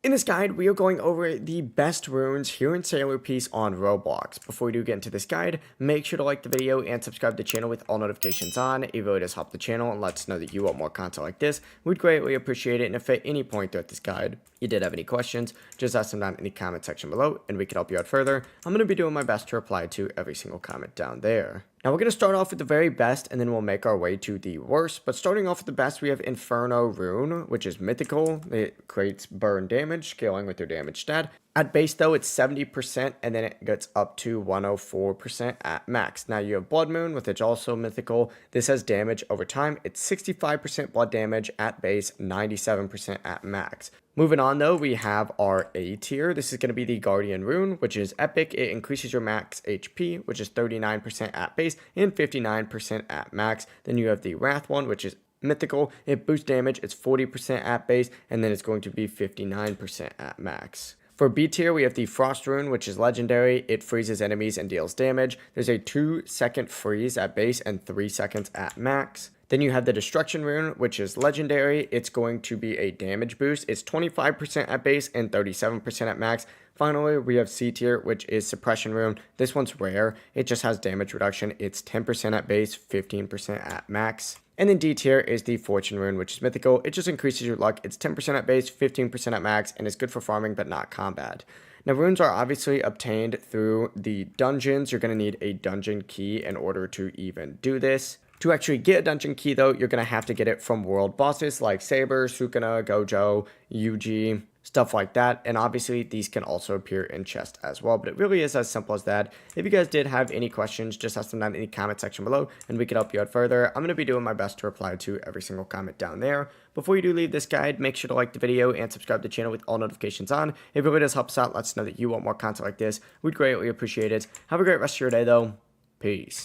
In this guide, we are going over the best runes here in Sailor Peace on Roblox. Before we do get into this guide, make sure to like the video and subscribe to the channel with all notifications on. It really does help the channel and lets us know that you want more content like this. We'd greatly appreciate it, and if at any point throughout this guide you did have any questions, just ask them down in the comment section below and we can help you out further. I'm going to be doing my best to reply to every single comment down there. Now we're going to start off with the very best and then we'll make our way to the worst. But starting off with the best, we have Inferno Rune, which is mythical. It creates burn damage, scaling with your damage stat. At base though, it's 70% and then it gets up to 104% at max. Now you have Blood Moon, which is also mythical. This has damage over time. It's 65% blood damage at base, 97% at max. Moving on though, we have our A tier. This is going to be the Guardian Rune, which is epic. It increases your max HP, which is 39% at base and 59% at max. Then you have the Wrath one, which is mythical. It boosts damage. It's 40% at base, and then it's going to be 59% at max. For B tier, we have the Frost Rune, which is legendary. It freezes enemies and deals damage. There's a 2-second freeze at base and 3 seconds at max. Then you have the Destruction Rune, which is legendary. It's going to be a damage boost. It's 25% at base and 37% at max. Finally, we have C tier, which is Suppression Rune. This one's rare. It just has damage reduction. It's 10% at base, 15% at max. And then D tier is the Fortune Rune, which is mythical. It just increases your luck. It's 10% at base, 15% at max, and is good for farming but not combat. Now, runes are obviously obtained through the dungeons. You're going to need a dungeon key in order to even do this. To actually get a dungeon key, though, you're going to have to get it from world bosses like Saber, Sukuna, Gojo, Yuji, stuff like that. And obviously, these can also appear in chests as well. But it really is as simple as that. If you guys did have any questions, just ask them down in the comment section below, and we can help you out further. I'm going to be doing my best to reply to every single comment down there. Before you do leave this guide, make sure to like the video and subscribe to the channel with all notifications on. It really does help us out. Let us know that you want more content like this. We'd greatly appreciate it. Have a great rest of your day, though. Peace.